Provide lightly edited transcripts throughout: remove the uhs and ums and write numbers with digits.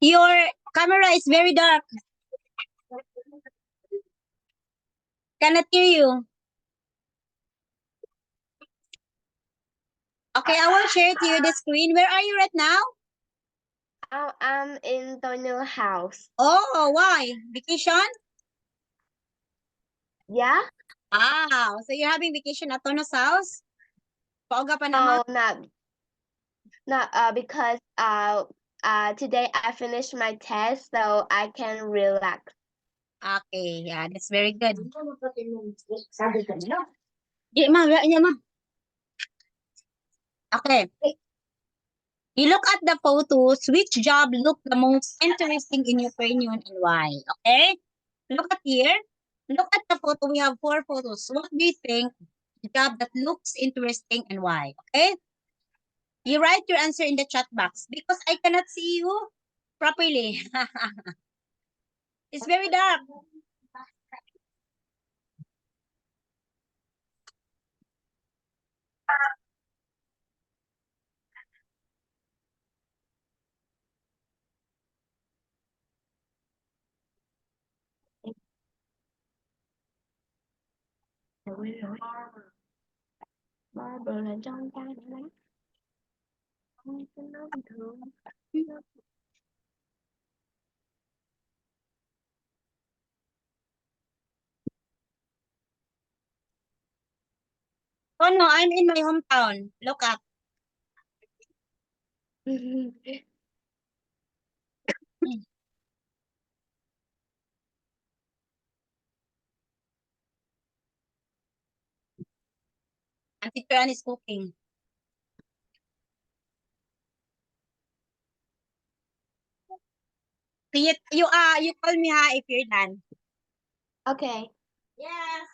Your camera is very dark. Cannot hear you. Okay, I will share to you the screen. Where are you right now? I'm in Tonyo's house. Oh, why? Vacation? Yeah? Ah, so you're having vacation at Tono's house? Pauga pa naman. No, not because today I finished my test, so I can relax. Okay, yeah, that's very good. Yeah, ma, yeah, ma. Okay. You look at the photos. Which job looked the most interesting in your opinion and why? Okay? Look at here. Look at the photo. We have 4 photos. What do you think the job that looks interesting and why? Okay? You write your answer in the chat box because I cannot see you properly. It's very dark. Barber là trong tay đã lấy. Không có nói bình thường. Oh no, I'm in my hometown. Look up. Auntie Tuan is cooking. So you call me ha if you're done. Okay. Yes.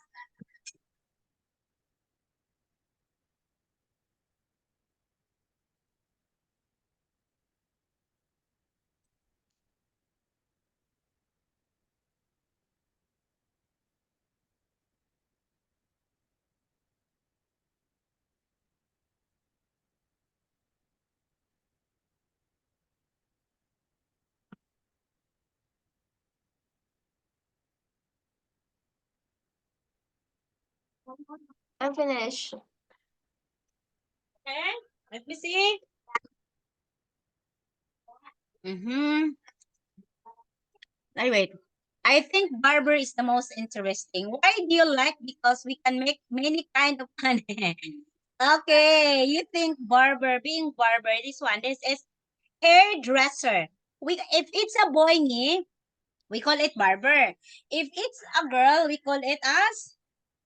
I'm finished. Okay. Let me see. Mm-hmm. Anyway, I think barber is the most interesting. Why do you like? Because we can make many kind of money. Okay, you think barber, being barber, this is hairdresser. If it's a boy, we call it barber. If it's a girl, we call it as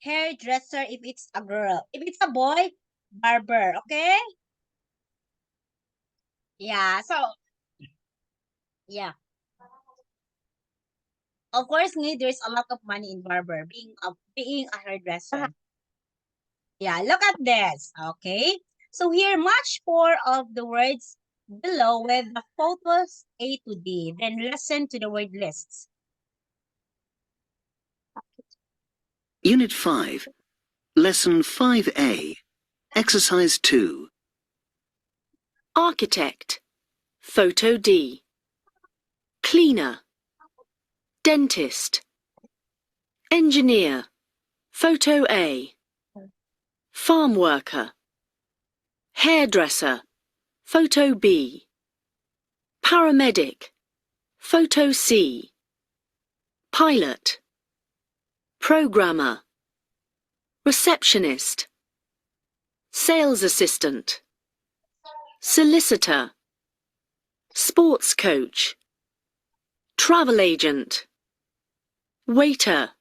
hairdresser. If it's a girl, if it's a boy, barber. Okay. Yeah. So yeah. Of course, there's a lot of money in barber being a hairdresser. Yeah, look at this. Okay. So here, match 4 of the words below with the photos A to D. Then listen to the word lists. Unit 5, Lesson 5A, Exercise 2. Architect, photo D. Cleaner, dentist. Engineer, photo A. Farm worker. Hairdresser, photo B. Paramedic, photo C. Pilot. Programmer. Receptionist. Sales assistant. Solicitor. Sports coach. Travel agent. Waiter.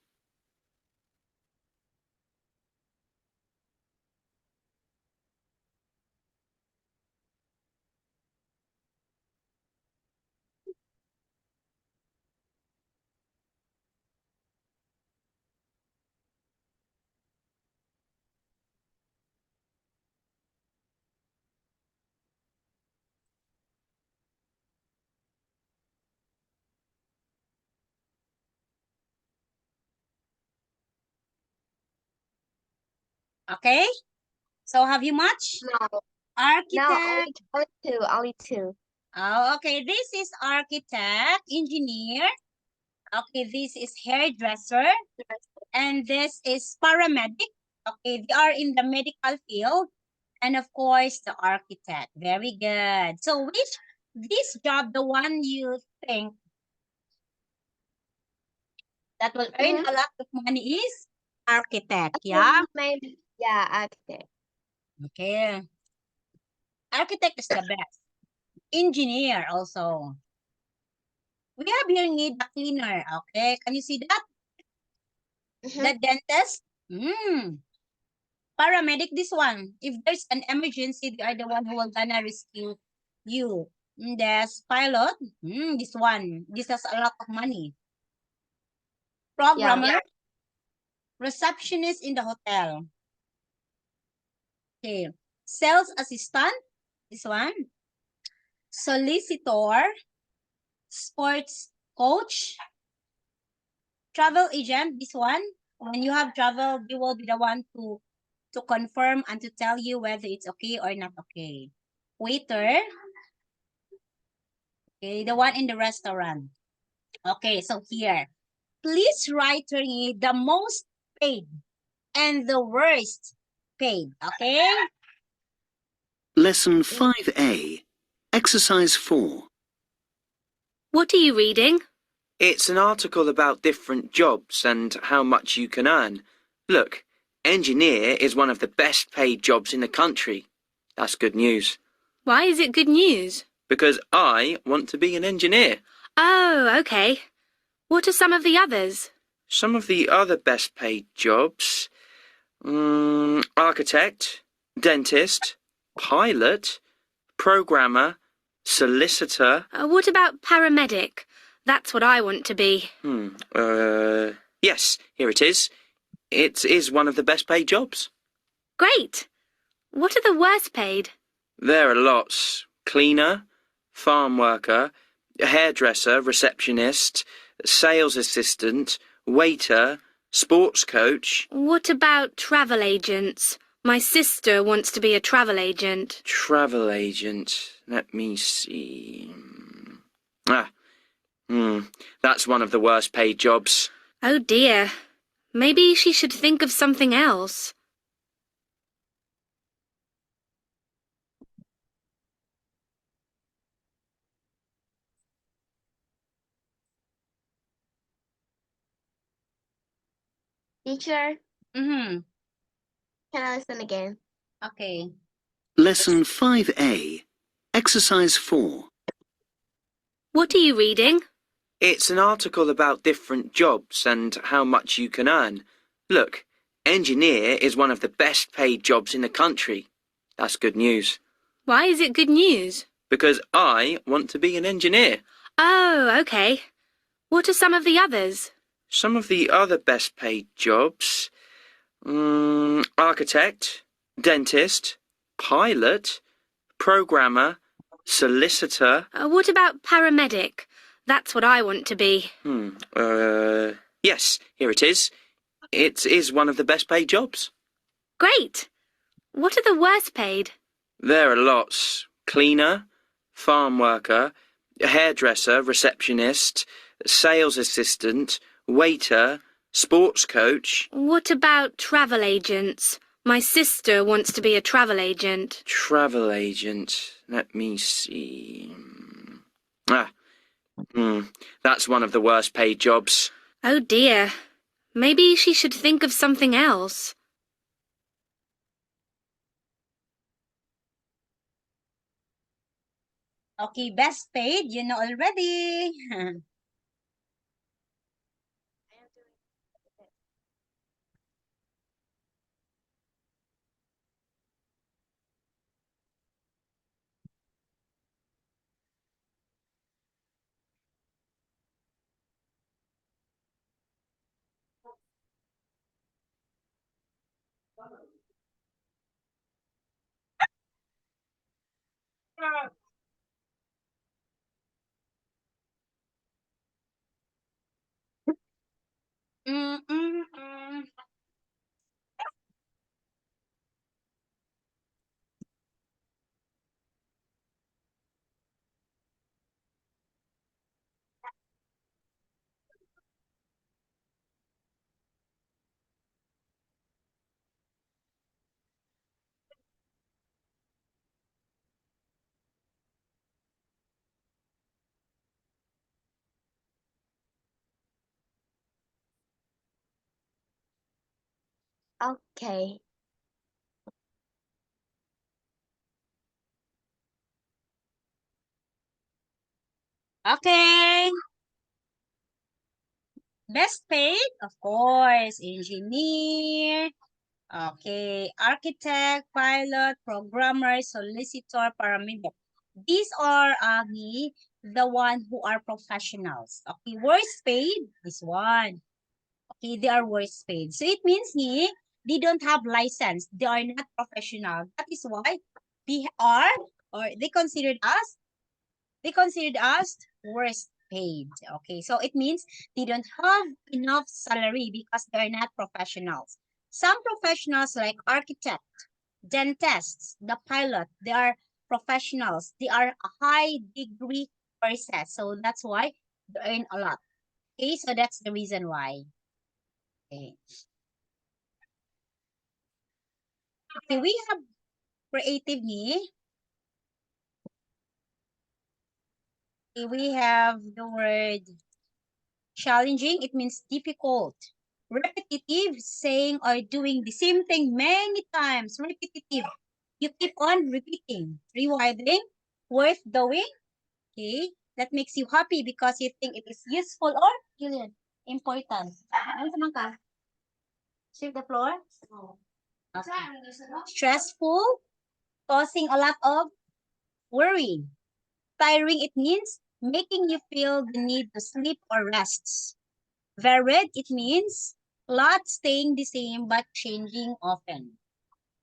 Okay. So have you matched? No. No, Architect. only two. Oh, okay. This is architect, engineer. Okay, this is hairdresser. And this is paramedic. Okay, they are in the medical field. And of course, the architect. Very good. So which this job, the one you think that will earn Mhm. a lot of money is architect. Yeah. Maybe, yeah, architect. Okay. Architect is the best. Engineer also. We have here need a cleaner. Okay. Can you see that? Mhm. The dentist. Paramedic, this one. If there's an emergency, they are the one who will gonna rescue you. There's pilot. This one. This has a lot of money. Programmer. Receptionist in the hotel. Okay. Sales assistant. This one. Solicitor. Sports coach. Travel agent. This one. When you have travel, they will be the one to confirm and to tell you whether it's okay or not okay. Waiter. Okay, the one in the restaurant. Okay, so here. Please write for me the most paid and the worst paid. Okay? Lesson 5A. Exercise 4. What are you reading? It's an article about different jobs and how much you can earn. Look, engineer is one of the best paid jobs in the country. That's good news. Why is it good news? Because I want to be an engineer. Oh, okay. What are some of the others? Some of the other best paid jobs, architect, dentist, pilot, programmer, solicitor. What about paramedic? That's what I want to be. Yes, here it is. It is one of the best paid jobs. Great. What are the worst paid? There are lots. Cleaner, farm worker, hairdresser, receptionist, sales assistant, waiter, sports coach. What about travel agents? My sister wants to be a travel agent. Travel agent. Let me see. That's one of the worst paid jobs. Oh dear. Maybe she should think of something else. Teacher, Mm-hmm. can I listen again? Okay. Lesson 5A. Exercise 4. What are you reading? It's an article about different jobs and how much you can earn. Look, engineer is one of the best paid jobs in the country. That's good news. Why is it good news? Because I want to be an engineer. Oh, okay. What are some of the others? Some of the other best paid jobs, architect, dentist, pilot, programmer, solicitor. What about paramedic? That's what I want to be. Yes, here it is. It is one of the best paid jobs. Great. What are the worst paid? There are lots. Cleaner, farm worker, hairdresser, receptionist, sales assistant, waiter, sports coach. What about travel agents? My sister wants to be a travel agent. Travel agent. Let me see. That's one of the worst paid jobs. Oh dear. Maybe she should think of something else. Okay, best paid, you know already. Mm, mm, mm. Okay. Okay. Best paid, of course, engineer. Okay, architect, pilot, programmer, solicitor, paramedic. These are the one who are professionals. Okay, worst paid, this one. Okay, they are worst paid. So it means they don't have license. They are not professional. That is why they are, or they considered us worst paid. Okay, so it means they don't have enough salary because they're not professionals. Some professionals like architect, dentists, the pilot, they are professionals. They are a high degree courses. So that's why they earn a lot. Okay, so that's the reason why. Okay, okay, we have creative ni. Okay, we have the word challenging, it means difficult. Repetitive, saying or doing the same thing many times. Repetitive. You keep on repeating. Rewarding, worth doing. Okay. That makes you happy because you think it is useful or Julian, important. Ano naman ka? Sweep the floor? Okay. Stressful, causing a lot of worry. Tiring, it means making you feel the need to sleep or rest. Varied, it means lot staying the same but changing often.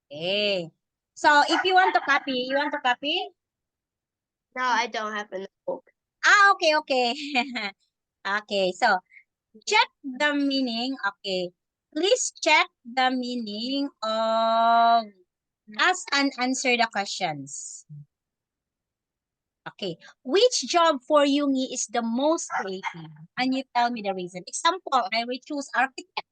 Okay. So if you want to copy, you want to copy? No, I don't have a notebook. Okay, okay. Okay, so check the meaning. Okay. Please check the meaning of ask and answer the questions. Okay. Which job for you is the most creative? And you tell me the reason. Example, I will choose architect.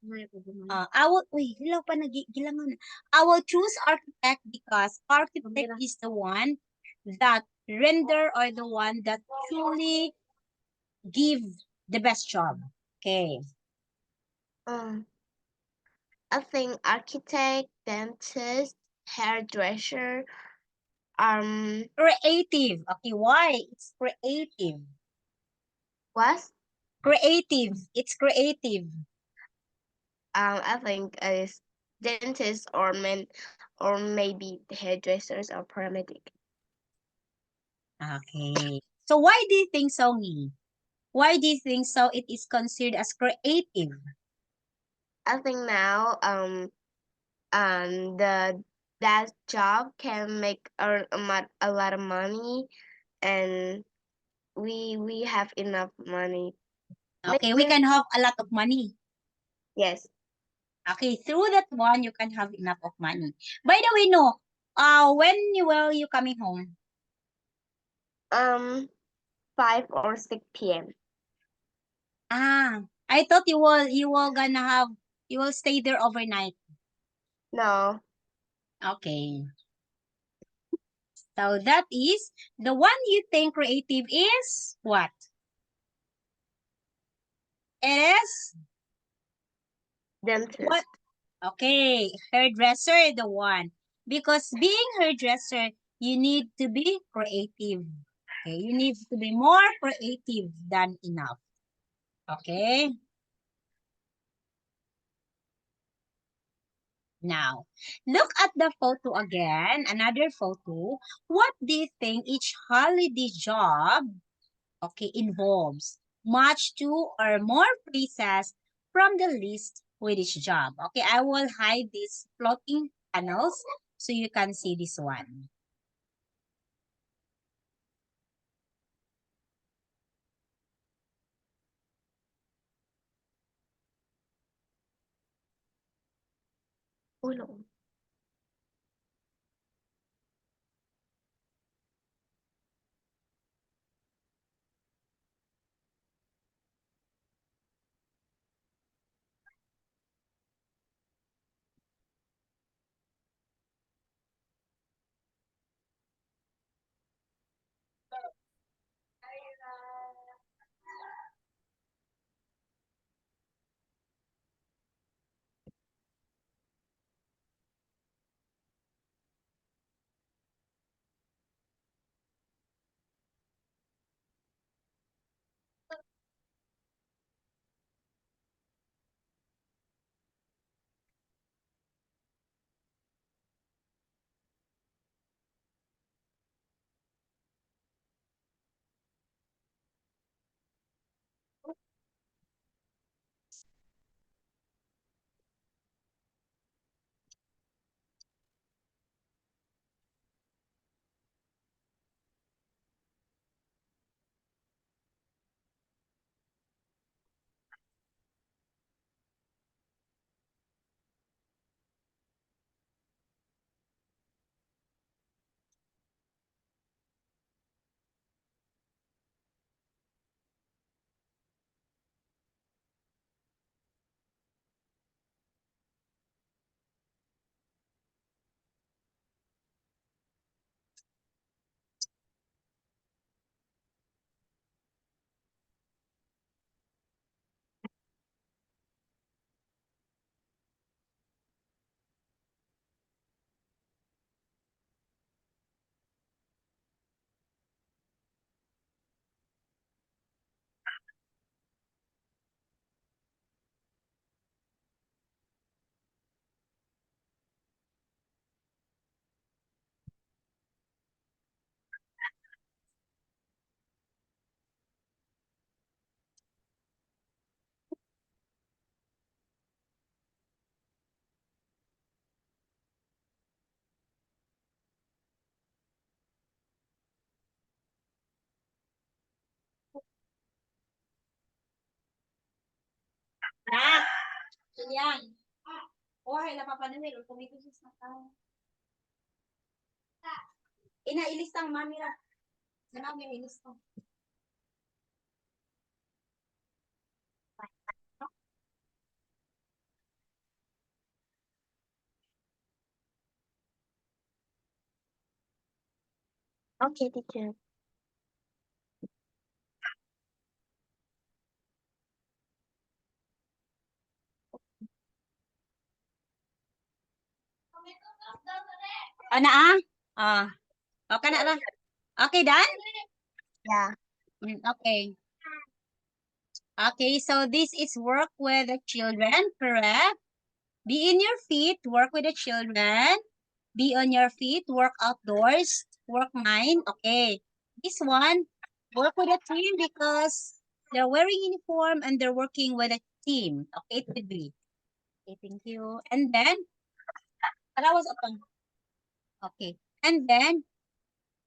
I will, uy, hilaw pa gilangan. I will choose architect because architect is the one that render or the one that truly give the best job. Okay. Um, I think architect, dentist, hairdresser, Creative. Okay, why? It's creative. what? Creative. It's creative. I think is dentist or maybe hairdressers or paramedic. Okay. So why do you think so, Ngi? Why do you think so it is considered as creative? I think now that job can make a lot of money, and we have enough money. Okay, we can have a lot of money. Yes. Okay, through that one, you can have enough of money. By the way, no, when will you coming home? 5 or 6 p.m. I thought you will gonna have, you will stay there overnight. No. Okay. So that is, the one you think creative is what? It is Dentist. what? Okay, hairdresser, the one. Because being hairdresser, you need to be creative. Okay, you need to be more creative than enough. Okay. Now, look at the photo again, another photo. What do you think each holiday job, okay, involves? Match two or more phrases from the list with each job. Okay, I will hide these floating panels so you can see this one. Ulo. Nak. Yan. Oh, hay napapanamil. Kumito siya sa tao. Inailistang mami ra. Sana may ilistang. Okay, teacher. Ana Okay na ra. Okay, done? Yeah. Okay. Okay, so this is work with the children, correct? Be in your feet, work with the children. Be on your feet, work outdoors, work mind. Okay. This one, work with a team because they're wearing uniform and they're working with a team. Okay, it could be. Okay, thank you. And then, that was upon. Okay. And then,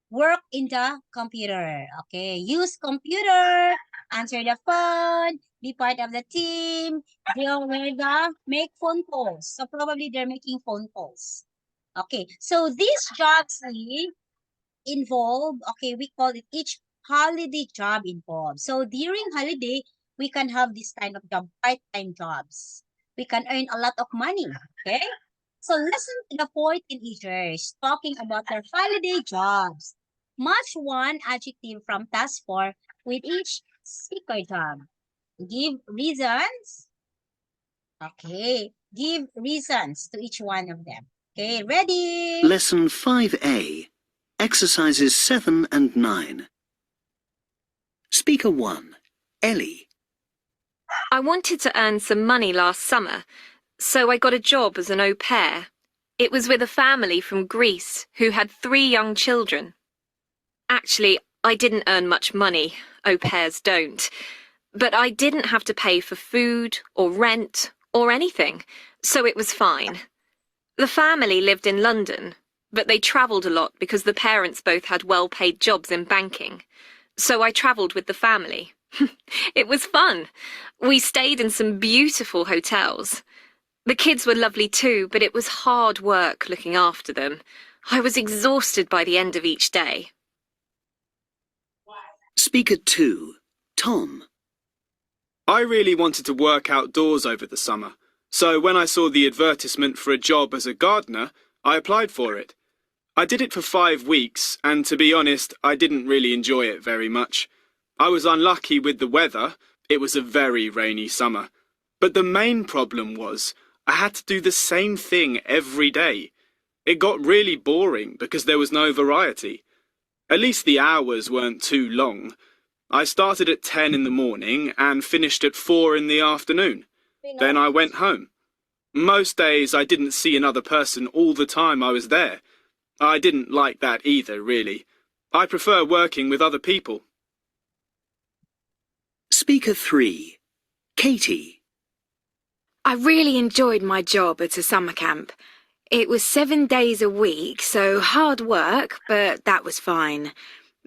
work in the computer. Okay, use computer, answer the phone, be part of the team, deal with make phone calls. So probably they're making phone calls. Okay, so these jobs involve, okay, we call it each holiday job involved. So during holiday, we can have this kind of job, part-time jobs. We can earn a lot of money, okay? So listen to the point teenagers talking about their holiday jobs. Match one adjective from task 4 with each speaker job. Give reasons. Okay, give reasons to each one of them. Okay, ready? Lesson 5A. Exercises 7 and 9. Speaker 1. Ellie. I wanted to earn some money last summer, so I got a job as an au pair. It was with a family from Greece who had 3 young children. Actually, I didn't earn much money, au pairs don't, but I didn't have to pay for food or rent or anything, so it was fine. The family lived in London, but they travelled a lot because the parents both had well-paid jobs in banking. So I travelled with the family. It was fun. We stayed in some beautiful hotels. The kids were lovely too, but it was hard work looking after them. I was exhausted by the end of each day. Speaker 2. Tom. I really wanted to work outdoors over the summer, so when I saw the advertisement for a job as a gardener, I applied for it. I did it for 5 weeks, and to be honest, I didn't really enjoy it very much. I was unlucky with the weather. It was a very rainy summer. But the main problem was I had to do the same thing every day. It got really boring because there was no variety. At least the hours weren't too long. I started at 10 in the morning and finished at 4 in the afternoon. Then I went home. Most days I didn't see another person all the time I was there. I didn't like that either, really. I prefer working with other people. Speaker 3. Katie. I really enjoyed my job at a summer camp. It was 7 days a week, so hard work, but that was fine.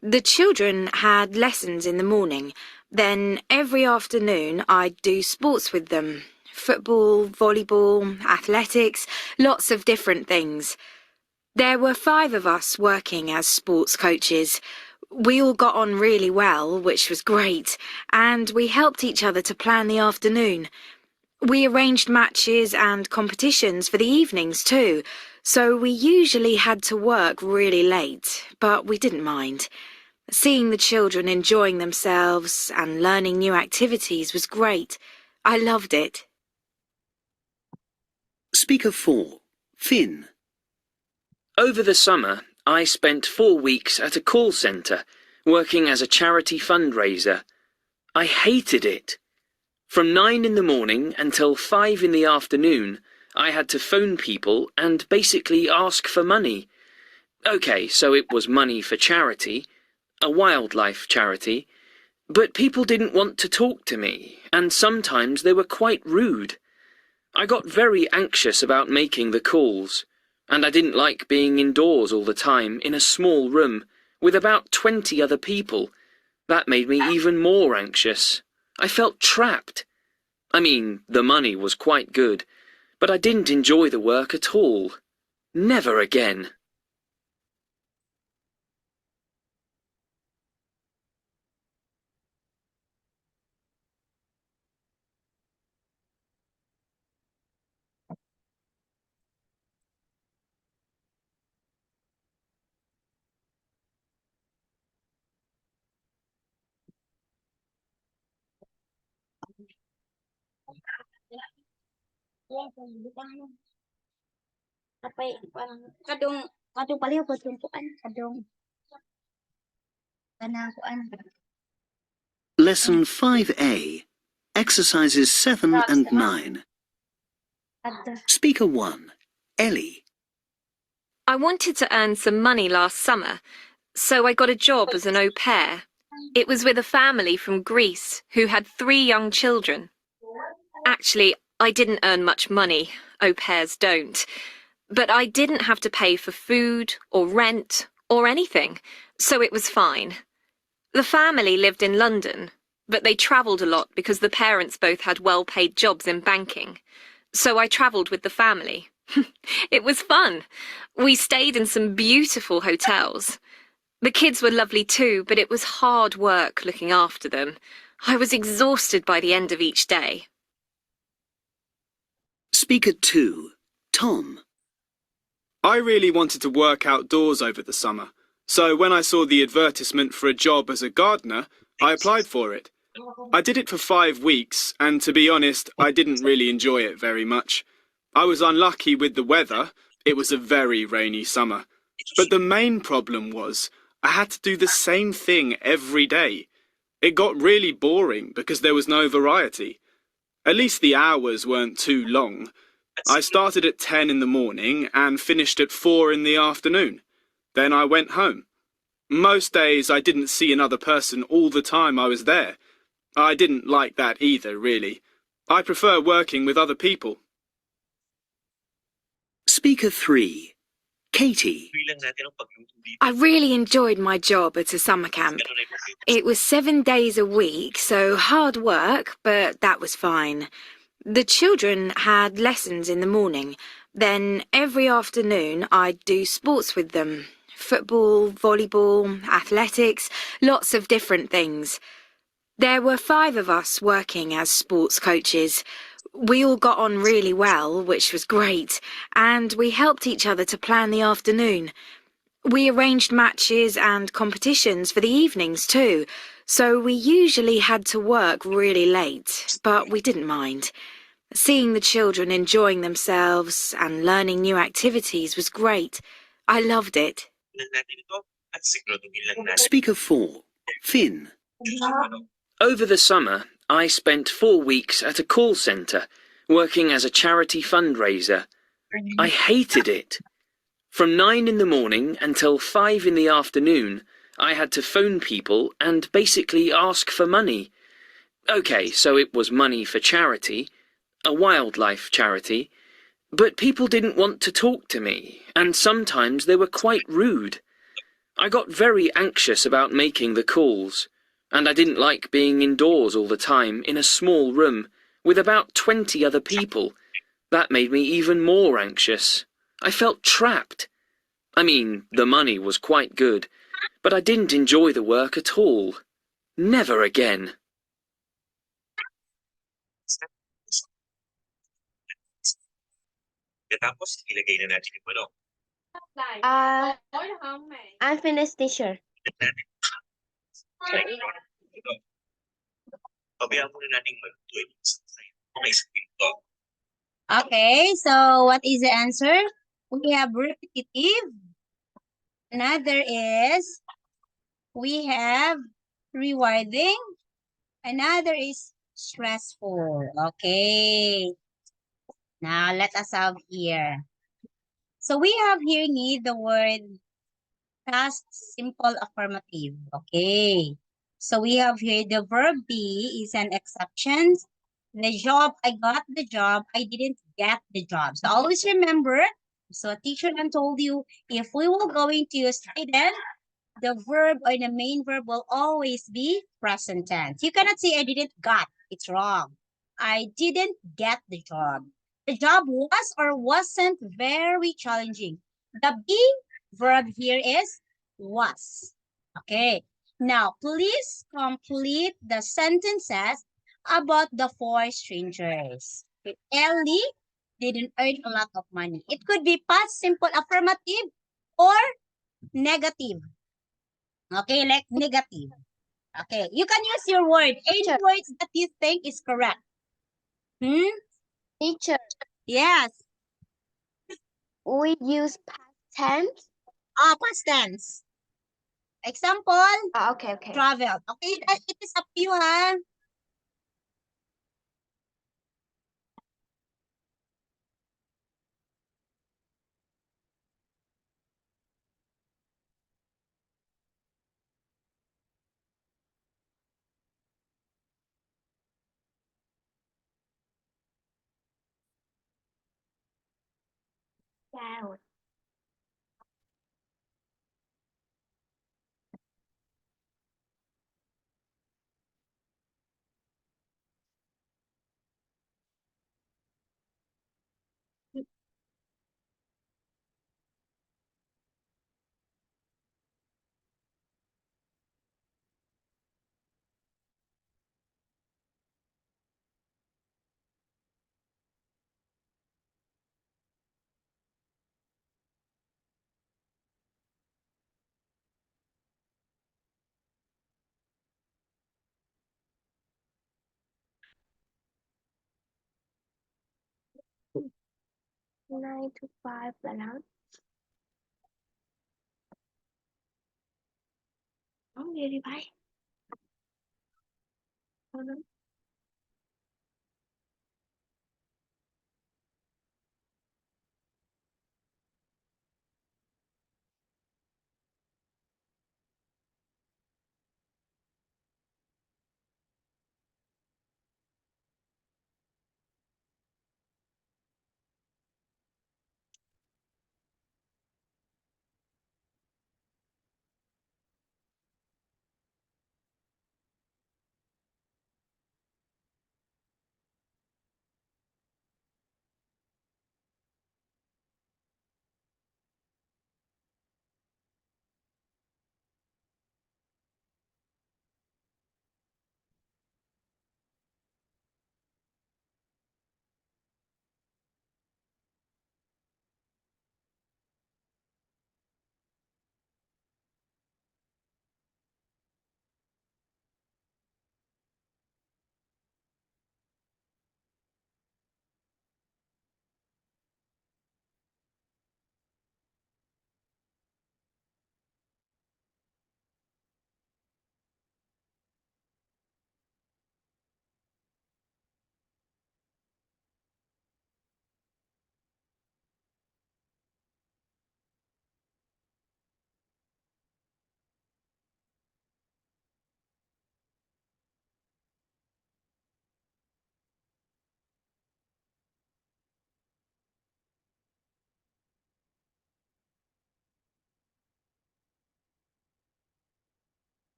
The children had lessons in the morning. Then every afternoon I'd do sports with them. Football, volleyball, athletics, lots of different things. There were 5 of us working as sports coaches. We all got on really well, which was great, and we helped each other to plan the afternoon. We arranged matches and competitions for the evenings too, so we usually had to work really late, but we didn't mind. Seeing the children enjoying themselves and learning new activities was great. I loved it. Speaker 4. Finn. Over the summer, I spent 4 weeks at a call centre, working as a charity fundraiser. I hated it. From 9 in the morning until 5 in the afternoon, I had to phone people and basically ask for money. Okay, so it was money for charity, a wildlife charity, but people didn't want to talk to me, and sometimes they were quite rude. I got very anxious about making the calls, and I didn't like being indoors all the time in a small room with about 20 other people. That made me even more anxious. I felt trapped. I mean, the money was quite good, but I didn't enjoy the work at all. Never again. Kapay, parang, kadong paliw po yung kuan, kadong, kanang kuan. Lesson 5A. Exercises 7 and 9. Kadto. Speaker 1. Ellie. I wanted to earn some money last summer, so I got a job as an au pair. It was with a family from Greece who had 3 young children. Actually, I didn't earn much money. Au pairs don't. But I didn't have to pay for food or rent or anything, so it was fine. The family lived in London, but they travelled a lot because the parents both had well-paid jobs in banking. So I travelled with the family. It was fun. We stayed in some beautiful hotels. The kids were lovely too, but it was hard work looking after them. I was exhausted by the end of each day. Speaker 2. Tom. I really wanted to work outdoors over the summer, so when I saw the advertisement for a job as a gardener, I applied for it. I did it for 5 weeks, and to be honest, I didn't really enjoy it very much. I was unlucky with the weather. It was a very rainy summer. But the main problem was I had to do the same thing every day. It got really boring because there was no variety. At least the hours weren't too long. I started at 10 in the morning and finished at 4 in the afternoon. Then I went home. Most days I didn't see another person all the time I was there. I didn't like that either, really. I prefer working with other people. Speaker 3. Katie. I really enjoyed my job at a summer camp. It was 7 days a week, so hard work, but that was fine. The children had lessons in the morning. Then every afternoon I'd do sports with them. Football, volleyball, athletics, lots of different things. There were 5 of us working as sports coaches. We all got on really well, which was great, and we helped each other to plan the afternoon. We arranged matches and competitions for the evenings too, so we usually had to work really late, but we didn't mind. Seeing the children enjoying themselves and learning new activities was great. I loved it. Speaker 4. Finn. Over the summer, I spent 4 weeks at a call centre, working as a charity fundraiser. I hated it. From 9 in the morning until 5 in the afternoon, I had to phone people and basically ask for money. OK, so it was money for charity, a wildlife charity, but people didn't want to talk to me, and sometimes they were quite rude. I got very anxious about making the calls, and I didn't like being indoors all the time in a small room with about 20 other people. That made me even more anxious. I felt trapped. I mean, the money was quite good, but I didn't enjoy the work at all. Never again. Unfinished teacher. Okay, so what is the answer? We have repetitive. Another is we have rewarding. Another is stressful. Okay. Now let us have here. So we have here need the word past simple affirmative. Okay. So we have here the verb be is an exception. The job, I got the job. I didn't get the job. So always remember, so a teacher then told you, if we were going to use didn't, the verb or the main verb will always be present tense. You cannot say I didn't got. It's wrong. I didn't get the job. The job was or wasn't very challenging. The being verb here is was. Okay. Now, please complete the sentences about the four strangers. Okay. Ellie didn't earn a lot of money. It could be past simple affirmative or negative. Okay, like negative. Okay, you can use your word. Any Teacher. words that you think is correct. Teacher, Yes. we use past tense. Past tense. Example, Okay, okay. travel. Okay, it is up to you, ha? Wow. Nine to five là lắm. Không đi đi bay.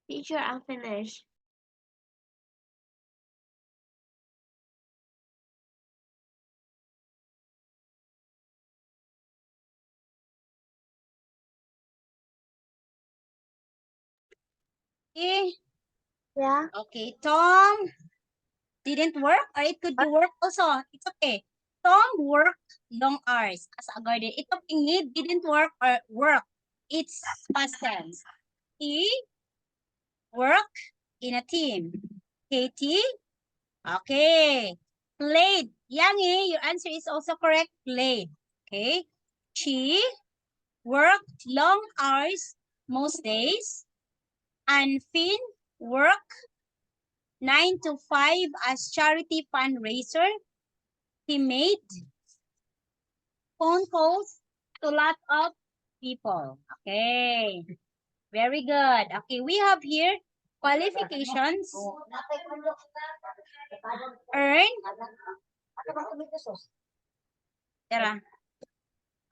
Teacher, I'm finished. Okay. Yeah. Okay, Tom didn't work or it could be work also. It's okay. Tom worked long hours as a guardian. It's okay. He didn't work or work. It's past tense. He worked in a team. Katie, okay. Played. Yangi, your answer is also correct. Played. Okay. She worked long hours most days. And Finn worked 9 to 5 as charity fundraiser. He made phone calls to lot of people. Okay. Very good. Okay, we have here qualifications. Earn Tara.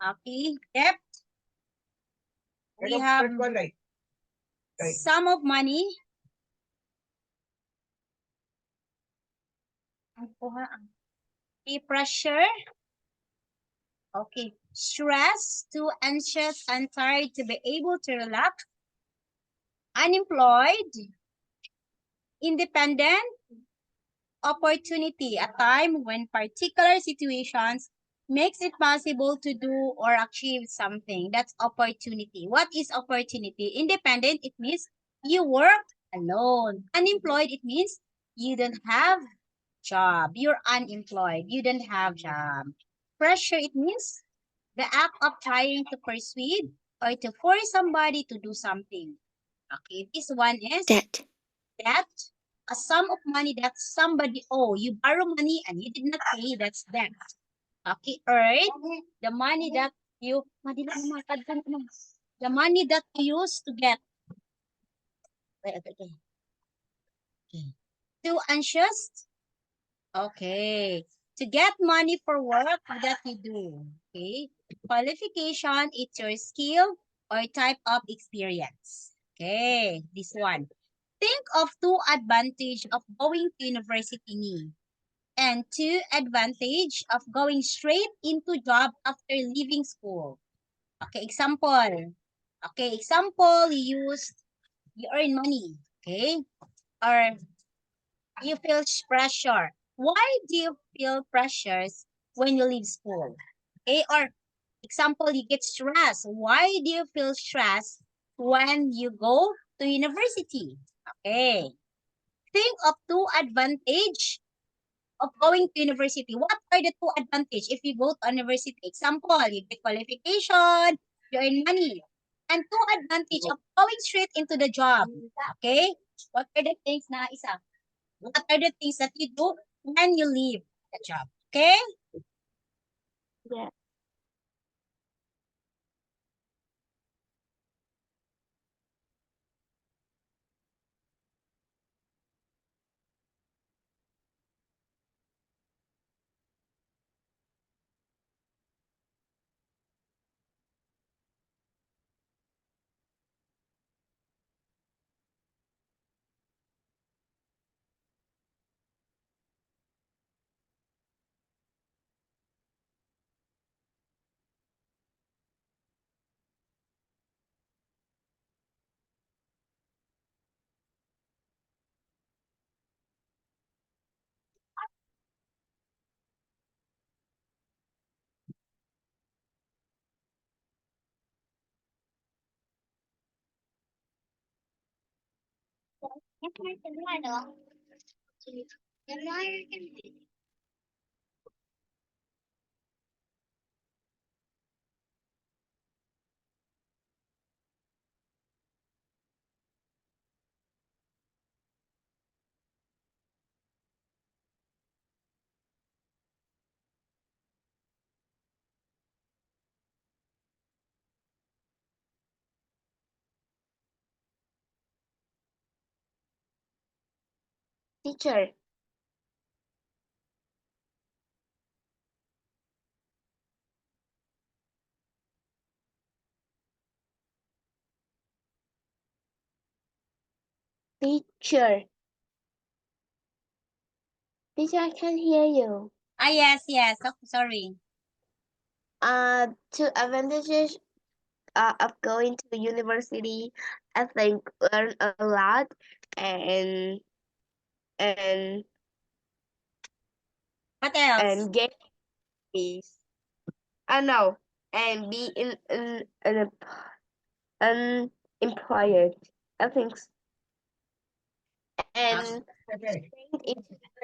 Okay. Debt. We have sum of money. Okay. Pressure. Okay. Stress, too anxious and tired to be able to relax. Unemployed. Independent. Opportunity, a time when particular situations makes it possible to do or achieve something. That's opportunity. What is opportunity? Independent, it means you work alone. Unemployed, it means you don't have job. You're unemployed. You don't have job. Pressure, it means the act of trying to persuade or to force somebody to do something. Okay, this one is Debt. debt, a sum of money that somebody owe. You borrow money and you did not pay, that's debt. Okay, earn the money that you, the money that you use to get. Okay. Too anxious? Okay. To get money for work that you do. Okay. Qualification, it's your skill or type of experience. Okay, this one. Think of two advantage of going to university ni, and two advantage of going straight into job after leaving school. Okay, example. Okay, example, you earn money, okay? Or you feel pressure. Why do you feel pressures when you leave school? Okay, or example, you get stressed. Why do you feel stressed when you go to university? Okay. Think of two advantage of going to university. What are the two advantage if you go to university? Example, you get qualification, you earn money. And two advantage of going straight into the job. Okay? What are the things na isa? What are the things that you do when you leave the job? Okay? Yeah. Teacher, teacher, teacher, I can hear you. Ah, yes, yes. Oh, sorry. Two advantages of going to university, I think learn a lot and and What else? and get peace. I know, and be unemployed. I think, and in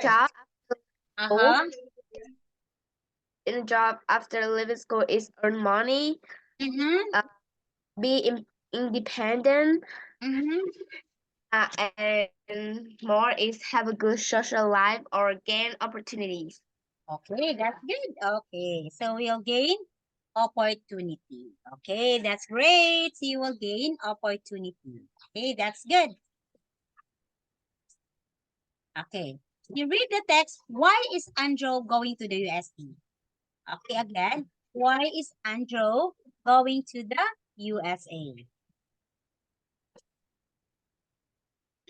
job Uh-huh. in a job after leaving school is earn money, Mm-hmm. be independent, Mm-hmm. and more is have a good social life or gain opportunities. Okay, that's good. Okay, so we'll gain opportunity. Okay, that's great. So you will gain opportunity. Okay, that's good. Okay. You read the text. Why is Andrew going to the USA? Okay, again. Why is Andrew going to the USA?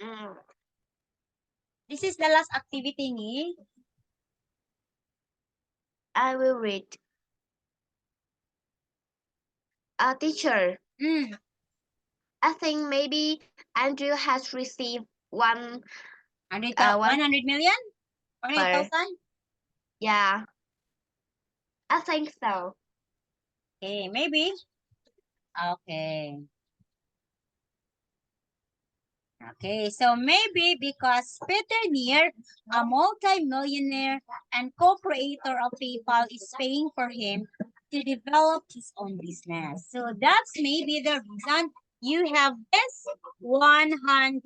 Mm, This is the last activity ni. I will read. Teacher, Mm. I think maybe Andrew has received one 100 million? 100,000? yeah. I think so. Okay, maybe. Okay. Okay, so maybe because Peter Neer, a multi-millionaire and co-creator of PayPal, is paying for him to develop his own business. So that's maybe the reason you have this $100,000.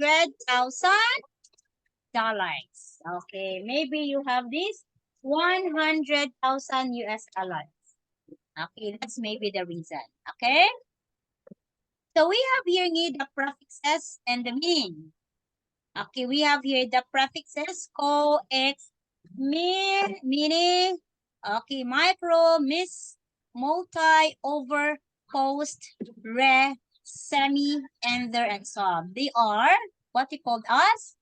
Okay, maybe you have this 100,000 US dollars. Okay, that's maybe the reason. Okay? So we have here the prefixes and the meaning. Okay, we have here the prefixes co, ex, meaning, okay, micro, miss, multi, over, post, re, semi, ender, and so on. They are what we called as,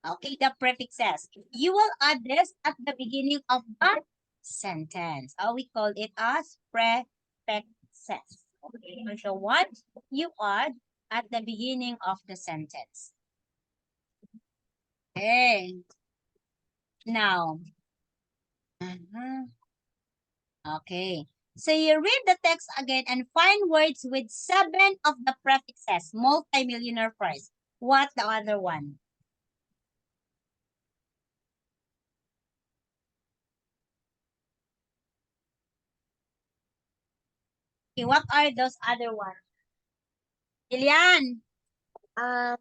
okay, the prefixes. You will add this at the beginning of the sentence. We call it as prefixes. Okay, so what you add at the beginning of the sentence. Okay. Now. Okay. So you read the text again and find words with 7 of the prefixes. Multi-millionaire prize. What the other one? Okay, what are those other ones? Ilian, Um,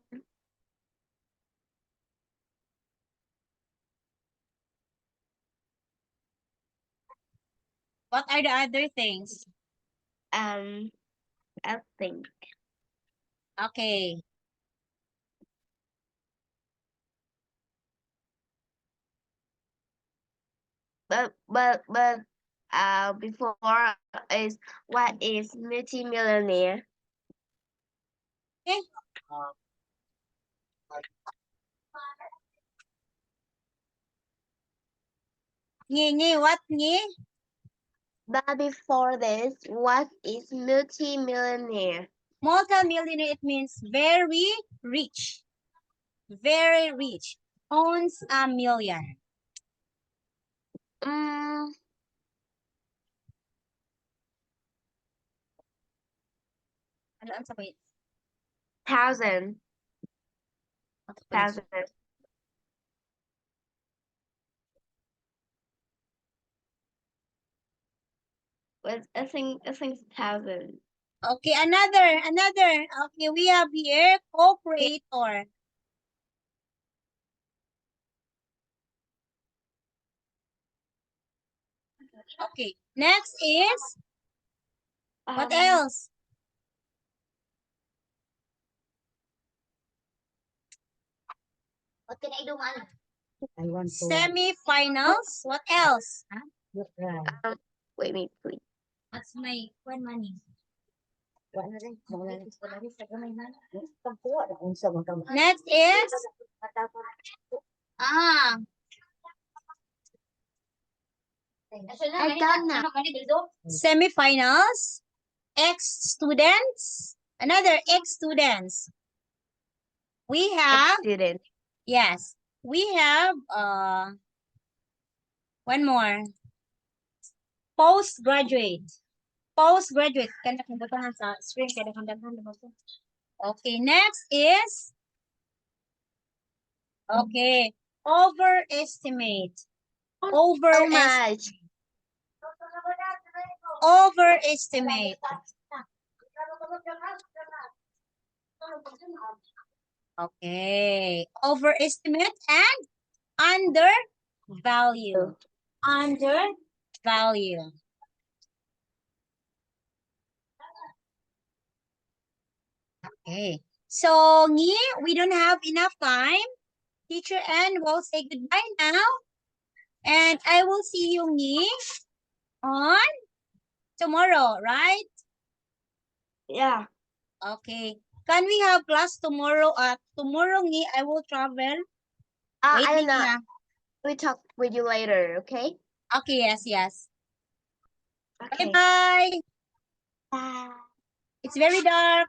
what are the other things? I think. Okay. But before is what is multi-millionaire? Okay. Ngi, what ngi? But before this, what is multi-millionaire? Multi-millionaire, it means very rich. Very rich. Owns a million. Mm, Ano ang sabi? thousand. Thousand. But I think thousand. Okay, another. Okay, we have here co-creator. Okay, next is, what else? What can I do, man? Semi-finals. What else? Wait, please. What's my money? Next is I done now. semi-finals, ex-students, another ex-students. We have, Student. yes, we have one more. Postgraduate. Postgraduate. Kaya nakabutahan sa screen. Kaya nakabutahan. Okay, next is, okay, overestimate. How much? Overestimate. Okay. Overestimate and undervalue. Undervalue. Okay. So, Ngi, we don't have enough time. Teacher Anne will say goodbye now. And I will see you, Ngi, on tomorrow, right? Yeah. Okay. Can we have class tomorrow? Tomorrow, Ngi, I will travel. I Wait, don't know. Ngi, We talk with you later, okay? Okay, yes. Okay. Bye-bye. Bye. It's very dark.